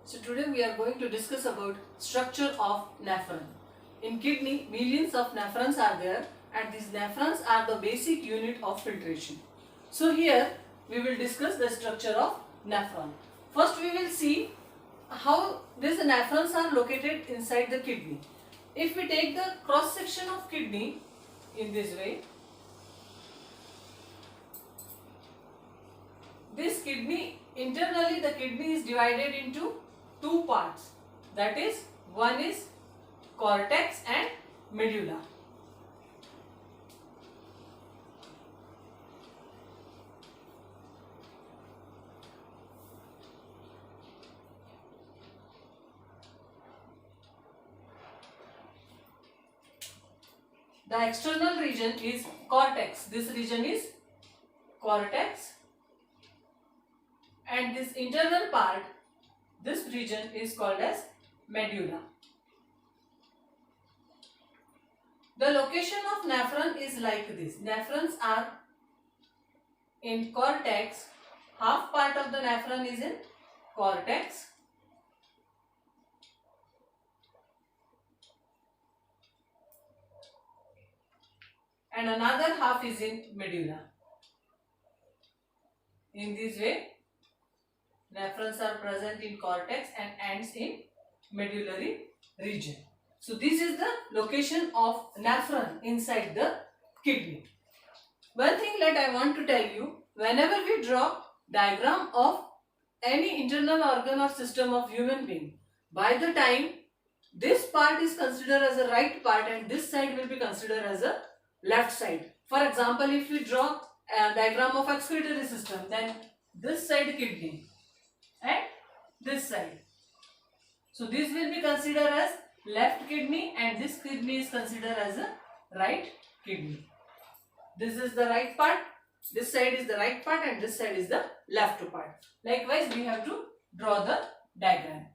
So today we are going to discuss about structure of nephron. In kidney, millions of nephrons are there and these nephrons are the basic unit of filtration. So here we will discuss the structure of nephron. First we will see how these nephrons are located inside the kidney. If we take the cross section of kidney in this way, this kidney, internally the kidney is divided into two parts, that is, one is cortex and medulla. The external region is cortex. This region is cortex, and this internal part, this region is called as medulla. The location of nephron is like this. Nephrons are in cortex. Half part of the nephron is in cortex. And another half is in medulla. In this way, nephrons are present in cortex and ends in medullary region. So this is the location of nephron inside the kidney. One thing that I want to tell you, whenever we draw diagram of any internal organ or system of human being, by the time this part is considered as a right part and this side will be considered as a left side. For example, if we draw a diagram of excretory system, then this side kidney and this side. So this will be considered as left kidney and this kidney is considered as a right kidney. This is the right part, this side is the right part and this side is the left part. Likewise, we have to draw the diagram.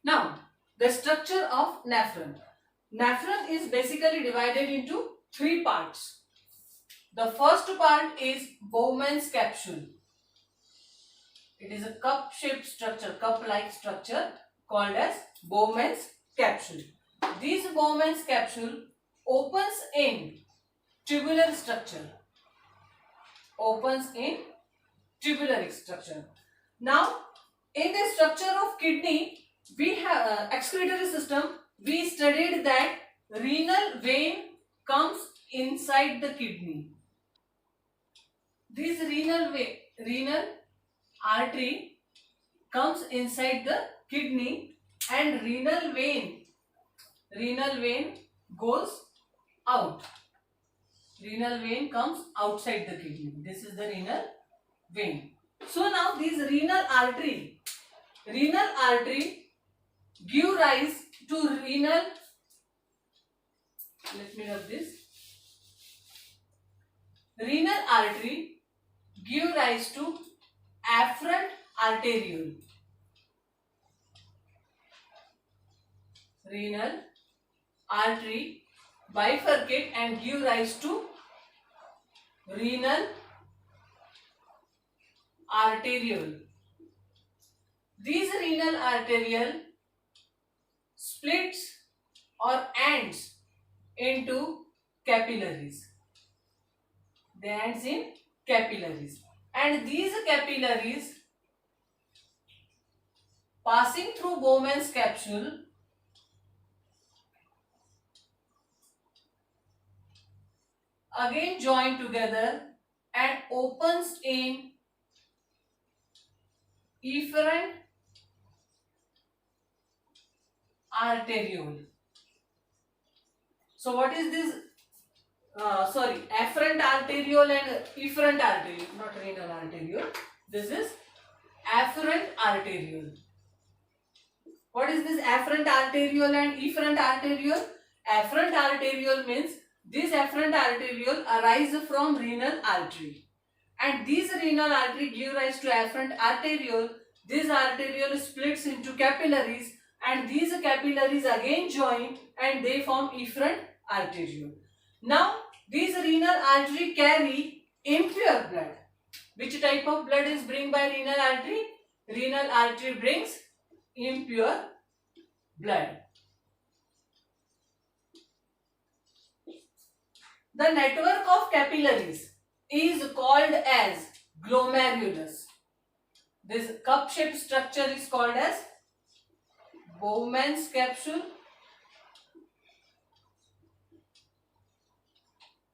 Now, the structure of nephron. Nephron is basically divided into three parts. The first part is Bowman's capsule. It is a cup-shaped structure, cup-like structure called as Bowman's capsule. This Bowman's capsule opens in tubular structure. Opens in tubular structure. Now, in the structure of kidney, we have excretory system. We studied that renal vein comes inside the kidney. This renal artery comes inside the kidney and renal vein goes out. Renal vein comes outside the kidney. This is the renal vein. So now this renal artery give rise to renal, let me rub this. Renal artery give rise to afferent arteriole. Renal artery bifurcate and give rise to renal arteriole. These renal arteriole splits or ends into capillaries. They ends in capillaries. And these capillaries passing through Bowman's capsule again join together and opens in efferent arteriole. So what is this? Afferent arteriole and efferent arteriole, not renal arteriole. This is afferent arteriole. What is this afferent arteriole and efferent arteriole? Afferent arteriole means this afferent arteriole arises from renal artery, and this renal artery give rise to afferent arteriole, This arteriole splits into capillaries, and these capillaries again join and they form efferent arteriole. Now, these renal artery carry impure blood. Which type of blood is bring by renal artery? Renal artery brings impure blood. The network of capillaries is called as glomerulus. This cup-shaped structure is called as Bowman's capsule,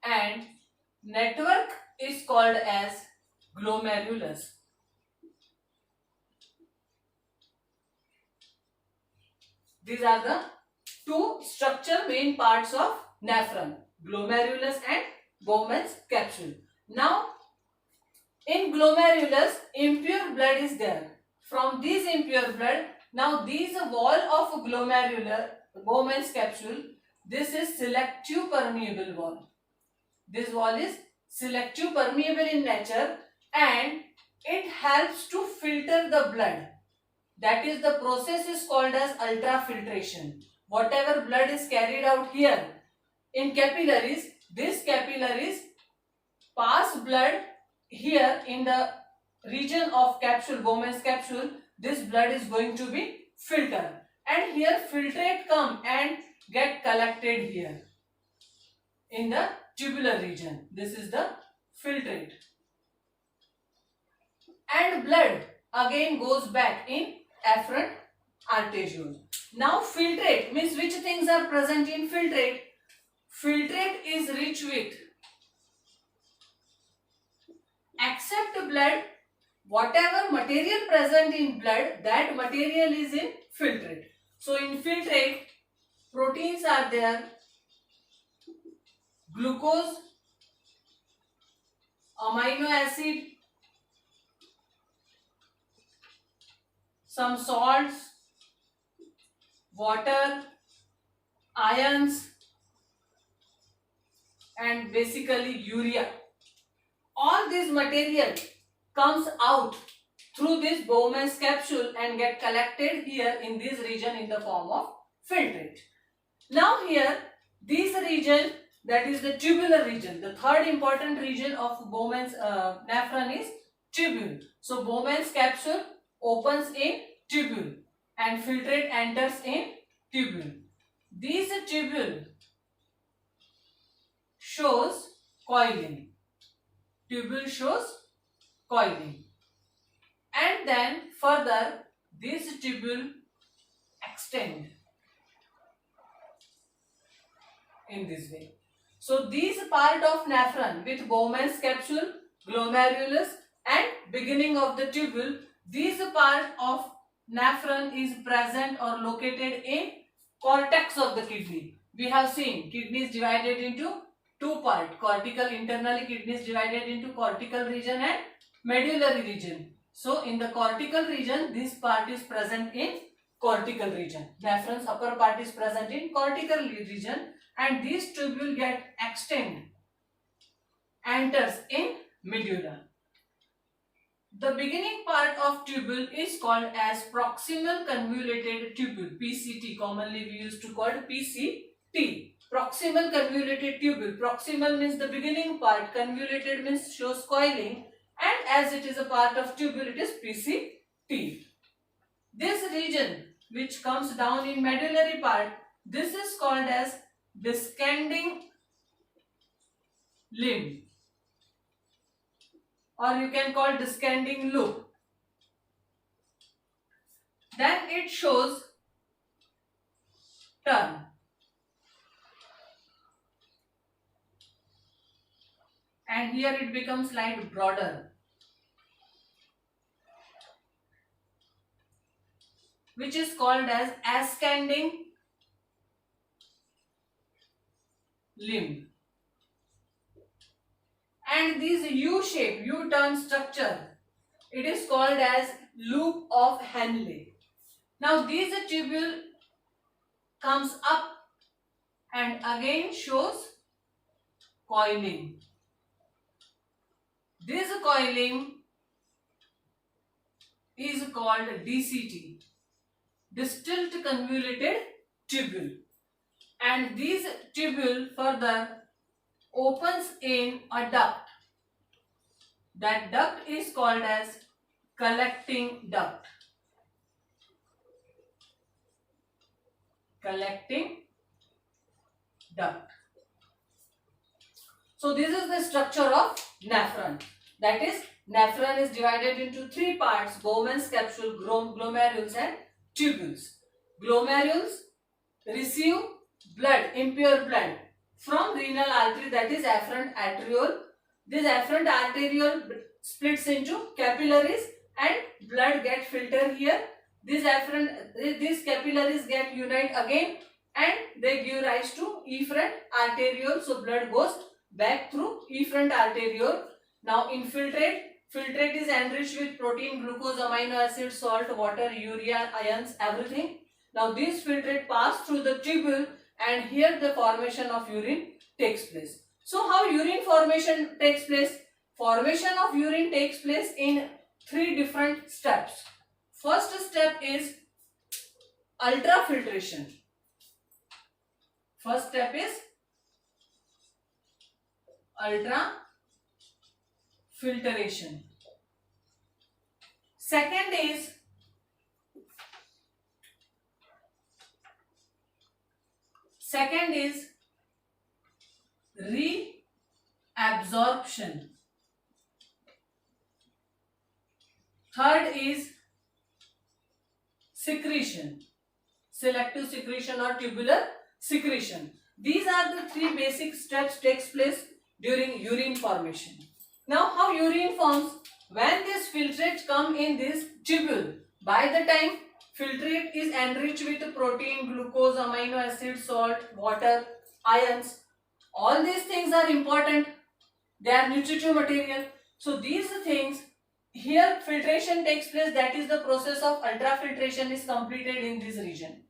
and network is called as glomerulus. These are the two structure main parts of nephron, glomerulus and Bowman's capsule. Now, in glomerulus, impure blood is there. From this impure blood, now this wall of glomerular, Bowman's capsule, this is selective permeable wall. This wall is selective permeable in nature and it helps to filter the blood. That is, the process is called as ultrafiltration. Whatever blood is carried out here in capillaries, these capillaries pass blood here in the region of capsule, Bowman's capsule. This blood is going to be filtered, and here filtrate come and get collected here in the tubular region. This is the filtrate, and blood again goes back in afferent arteriole. Now, filtrate means which things are present in filtrate? Filtrate is rich with, except blood, whatever material present in blood, that material is in filtrate. So, in filtrate, proteins are there, glucose, amino acid, some salts, water, ions, and basically urea. All this material comes out through this Bowman's capsule and get collected here in this region in the form of filtrate. Now here, this region, that is the tubular region. The third important region of Bowman's nephron is tubule. So Bowman's capsule opens in tubule and filtrate enters in tubule. This tubule shows coiling. Tubule shows coiling. And then further this tubule extend in this way. So this part of nephron with Bowman's capsule, glomerulus and beginning of the tubule, this part of nephron is present or located in cortex of the kidney. We have seen kidney is divided into two parts. Cortical, internally kidney is divided into cortical region and medullary region. So in the cortical region, this part is present in cortical region. Nephron's upper part is present in cortical region, and this tubule get extend, enters in medulla. The beginning part of tubule is called as proximal convoluted tubule, PCT. Commonly we used to call it PCT. Proximal convoluted tubule. Proximal means the beginning part, convoluted means shows coiling, and as it is a part of tubule, it is PCT. This region which comes down in medullary part, this is called as descending limb, or you can call descending loop. Then it shows turn. And here it becomes slightly broader, which is called as ascending limb. And this U-shape, U-turn structure, it is called as loop of Henle. Now this tubule comes up and again shows coiling. This coiling is called DCT, distilled convoluted tubule, and this tubule further opens in a duct. That duct is called as collecting duct. Collecting duct. So this is the structure of nephron. That is, nephron is divided into three parts: Bowman's capsule, glomerules and tubules. Glomerules receive blood, impure blood from renal artery, that is afferent arteriole. This afferent arteriole splits into capillaries and blood get filtered here. These capillaries get unite again and they give rise to efferent arteriole. So blood goes back through efferent arteriole. Now infiltrate. Filtrate is enriched with protein, glucose, amino acid, salt, water, urea, ions, everything. Now these filtrate pass through the tubule and here the formation of urine takes place. So how urine formation takes place? Formation of urine takes place in three different steps. First step is ultrafiltration. First step is ultrafiltration. Second is reabsorption. Third is secretion, selective secretion or tubular secretion. These are the three basic steps takes place during urine formation. Now how urine forms? When this filtrate come in this tubule, by the time filtrate is enriched with protein, glucose, amino acid, salt, water, ions, all these things are important. They are nutritive material. So these things, here filtration takes place, that is the process of ultrafiltration is completed in this region.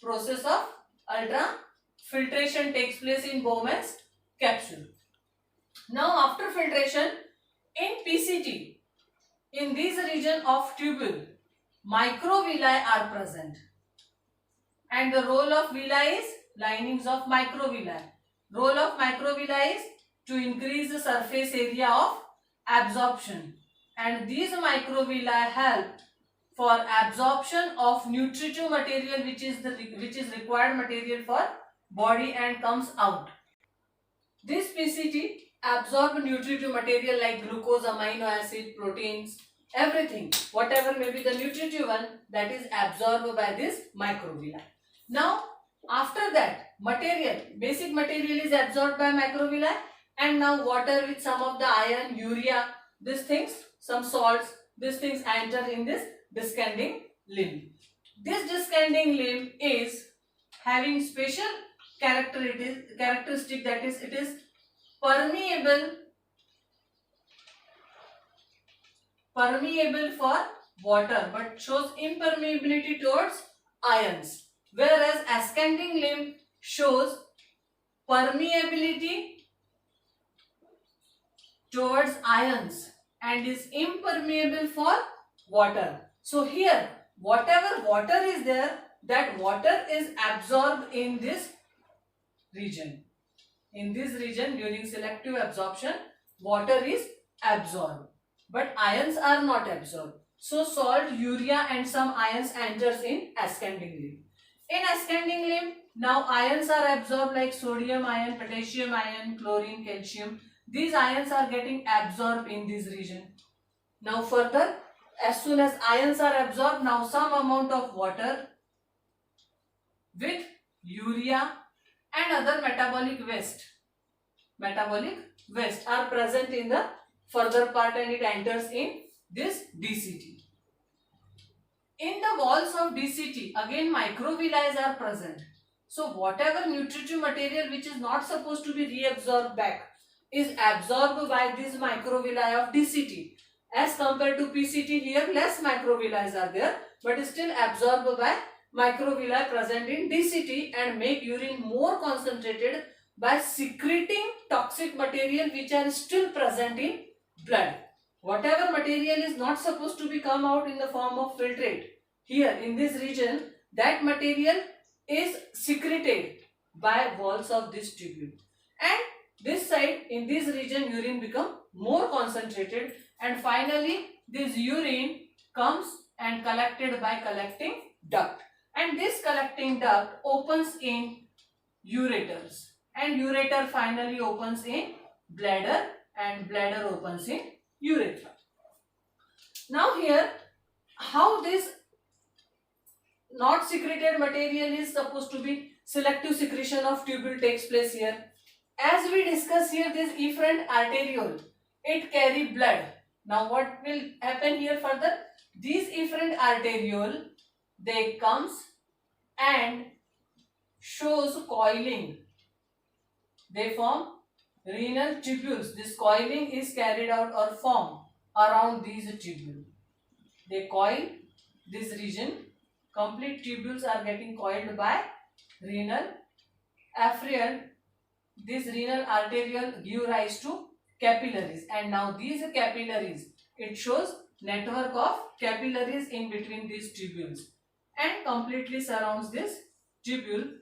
Process of ultrafiltration takes place in Bowman's capsule. Now after filtration, in PCT, in this region of tubule, microvilli are present. And the role of villi is linings of microvilli. Role of microvilli is to increase the surface area of absorption. And these microvilli help for absorption of nutritive material which is required material for body and comes out. This PCT absorb nutritive material like glucose, amino acid, proteins, everything, whatever may be the nutritive one, that is absorbed by this microvilli. Now after that, basic material is absorbed by microvilli, and now water with some of the iron, urea, these things, some salts, these things enter in this descending limb. This descending limb is having special characteristic, that is, it is permeable for water but shows impermeability towards ions, whereas ascending limb shows permeability towards ions and is impermeable for water. So here whatever water is there, that water is absorbed in this region. In this region during selective absorption, water is absorbed but ions are not absorbed. So salt, urea and some ions enters in ascending limb. In ascending limb, now ions are absorbed like sodium ion, potassium ion, chlorine, calcium. These ions are getting absorbed in this region. Now further, as soon as ions are absorbed, now some amount of water with urea and other metabolic waste are present in the further part and it enters in this DCT. In the walls of DCT, again microvilli are present. So whatever nutritive material which is not supposed to be reabsorbed back is absorbed by these microvilli of DCT. As compared to PCT, here less microvilli are there, but still absorbed by microvilli present in DCT and make urine more concentrated by secreting toxic material which are still present in blood. Whatever material is not supposed to be come out in the form of filtrate, here in this region, that material is secreted by walls of this tubule. And this side, in this region, urine become more concentrated, and finally this urine comes and collected by collecting duct. And this collecting duct opens in ureters, and ureter finally opens in bladder, and bladder opens in urethra. Now here, how this not secreted material is supposed to be selective secretion of tubule takes place here. As we discuss here, this efferent arteriole, it carry blood. Now what will happen here further? These efferent arteriole, they comes and shows coiling. They form renal tubules. This coiling is carried out or formed around these tubules. They coil this region. Complete tubules are getting coiled by renal afferent. This renal arteriole give rise to capillaries, and now these capillaries, it shows network of capillaries in between these tubules and completely surrounds this tubule.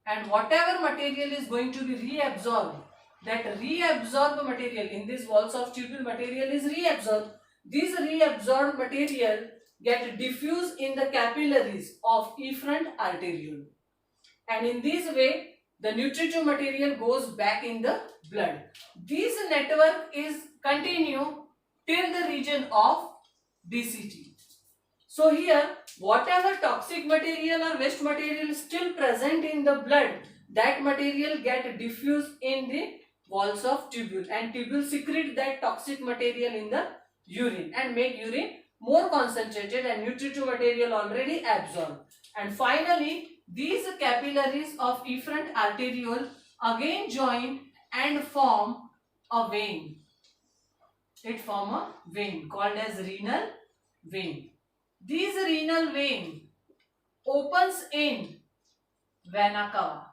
And whatever material is going to be reabsorbed, that reabsorbed material in these walls of tubule material is reabsorbed. These reabsorbed material get diffused in the capillaries of efferent arteriole, and in this way the nutritive material goes back in the blood. This network is continue till the region of DCT. So here, whatever toxic material or waste material is still present in the blood, that material get diffused in the walls of tubule, and tubule secrete that toxic material in the urine and make urine more concentrated and nutritive material already absorbed. And finally, these capillaries of efferent arteriole again join and form a vein. It form a vein called as renal vein. This renal vein opens in vena cava.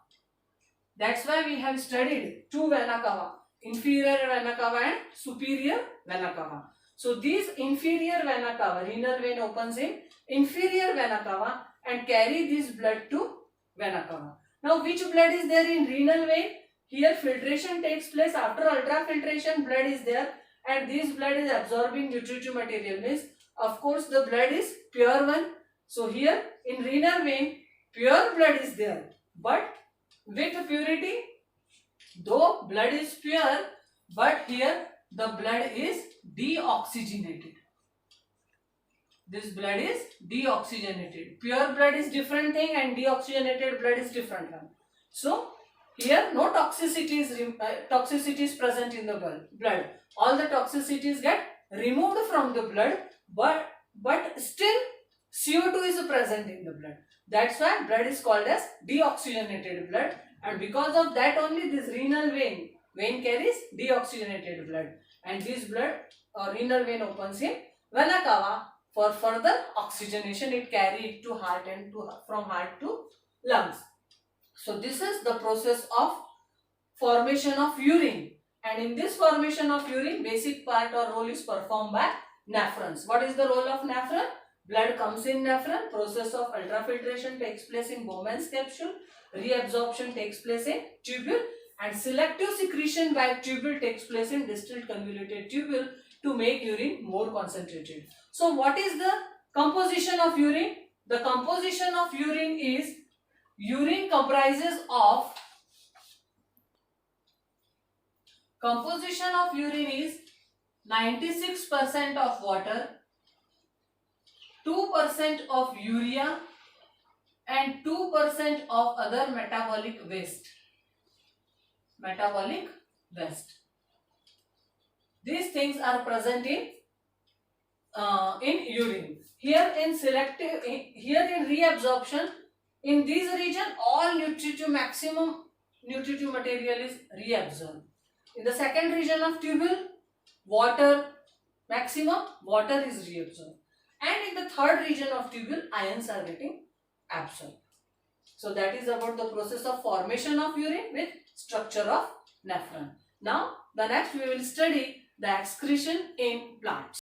That's why we have studied two vena cava, inferior vena cava and superior vena cava. So this inferior vena cava, renal vein opens in inferior vena cava and carry this blood to vena cava. Now which blood is there in renal vein? Here filtration takes place. After ultrafiltration, blood is there, and this blood is absorbing nutritive material. Means of course the blood is pure one. So here in renal vein, pure blood is there, but with purity, though blood is pure, but here the blood is deoxygenated. This blood is deoxygenated. Pure blood is different thing and deoxygenated blood is different one. So here no toxicity is present in the blood. All the toxicities get removed from the blood, but still CO2 is present in the blood. That's why blood is called as deoxygenated blood, and because of that only this renal vein carries deoxygenated blood, and this blood or renal vein opens in vena cava for further oxygenation. It carry it to heart and from heart to lungs. So this is the process of formation of urine, and in this formation of urine, basic part or role is performed by nephrons. What is the role of nephron? Blood comes in nephron, process of ultrafiltration takes place in Bowman's capsule, reabsorption takes place in tubule, and selective secretion by tubule takes place in distal convoluted tubule to make urine more concentrated. So what is the composition of urine? The composition of urine is, urine comprises of, composition of urine is 96% of water, 2% of urea and 2% of other metabolic waste. Metabolic waste. These things are present in urine. Here in selective, here in reabsorption, in this region all maximum nutritive material is reabsorbed. In the second region of tubule, maximum water is reabsorbed. And in the third region of tubule, ions are getting absorbed. So that is about the process of formation of urine with structure of nephron. Now the next we will study the excretion in plants.